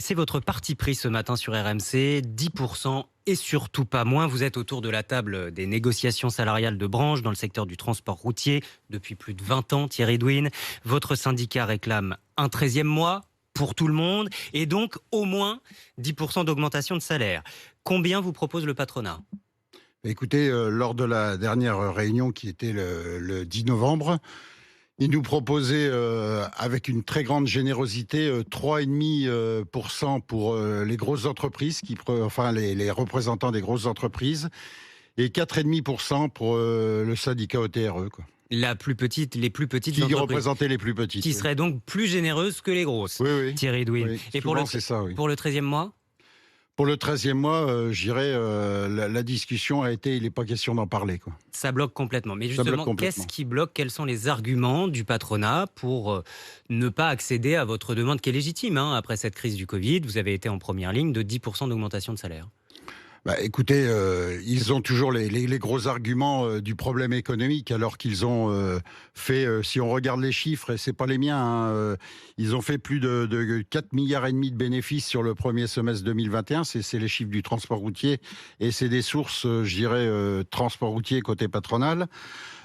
C'est votre parti pris ce matin sur RMC, 10% et surtout pas moins. Vous êtes autour de la table des négociations salariales de branche dans le secteur du transport routier depuis plus de 20 ans, Thierry Douin. Votre syndicat réclame un 13e mois pour tout le monde et donc au moins 10% d'augmentation de salaire. Combien vous propose le patronat ? Écoutez, lors de la dernière réunion qui était le 10 novembre, il nous proposait, avec une très grande générosité, 3,5% pour les grosses entreprises, les représentants des grosses entreprises, et 4,5% pour le syndicat OTRE, quoi. Les plus petites Qui entreprises, représentait les plus petites. qui Oui. seraient donc plus généreuses que les grosses, Oui. Thierry Douin. Oui, Et souvent, c'est ça, oui. pour le 13e mois ? Pour le 13e mois, je dirais, la discussion a été, il n'est pas question d'en parler, quoi. Ça bloque complètement. Mais Ça bloque justement, complètement. qu'est-ce qui bloque ? Quels sont les arguments du patronat pour ne pas accéder à votre demande qui est légitime après cette crise du Covid ? Vous avez été en première ligne de 10% d'augmentation de salaire. Écoutez, ils ont toujours les gros arguments du problème économique, alors qu'ils ont fait, si on regarde les chiffres, et c'est pas les miens, ils ont fait plus de 4 milliards et demi de bénéfices sur le premier semestre 2021. C'est les chiffres du transport routier, et c'est des sources, je dirais, transport routier côté patronal.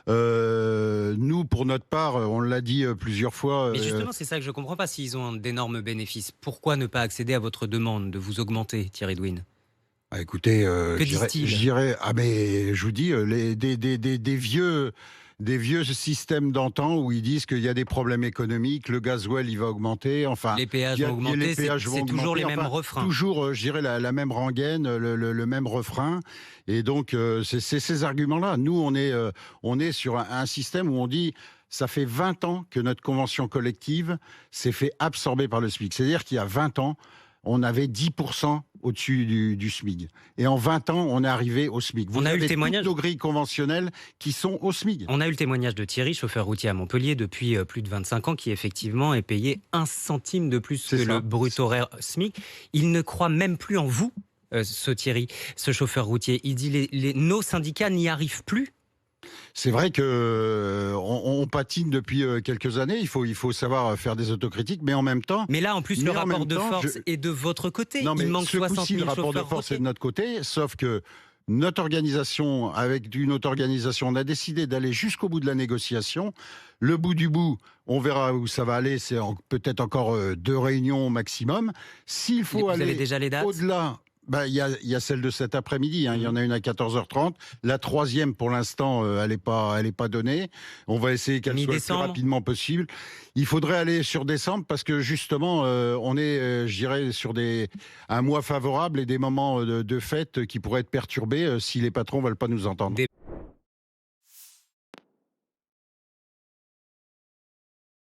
Nous, pour notre part, on l'a dit plusieurs fois. Mais justement, c'est ça que je ne comprends pas. S'ils ont d'énormes bénéfices, pourquoi ne pas accéder à votre demande de vous augmenter, Thierry Douin ? Écoutez, Que je disent-ils ? dirais, mais je vous dis, des vieux systèmes d'antan où ils disent qu'il y a des problèmes économiques, le gasoil il va augmenter, enfin Les péages vont augmenter, les péages vont c'est toujours les augmenter, mêmes refrains. toujours, je dirais la même rengaine, le même refrain, et donc c'est ces arguments-là. Nous, on est sur un système où on dit. Ça fait 20 ans que notre convention collective s'est fait absorber par le SMIC. C'est-à-dire qu'il y a 20 ans, on avait 10% au-dessus du SMIC. Et en 20 ans, on est arrivé au SMIC. Vous avez toutes nos grilles conventionnelles qui sont au SMIC. On a eu le témoignage de Thierry, chauffeur routier à Montpellier depuis plus de 25 ans, qui effectivement est payé 1 centime de plus que le brut horaire SMIC. Il ne croit même plus en vous, ce Thierry, ce chauffeur routier. Il dit nos syndicats n'y arrivent plus. C'est vrai que on patine depuis quelques années. Il faut savoir faire des autocritiques, mais en même temps. Mais là, en plus, le rapport de force est de votre côté. Non, mais il manque 60 000 le rapport de force est de notre côté, sauf que notre organisation, avec une autre organisation, on a décidé d'aller jusqu'au bout de la négociation. Le bout du bout, on verra où ça va aller. C'est peut-être encore 2 réunions maximum. S'il faut aller déjà les dates au-delà. Il y a celle de cet après-midi, il y en a une à 14h30. La 3e, pour l'instant, elle est pas donnée. On va essayer qu'elle soit le plus rapidement possible. Il faudrait aller sur décembre parce que justement, on est, je dirais, sur un mois favorable et des moments de fête qui pourraient être perturbés si les patrons veulent pas nous entendre.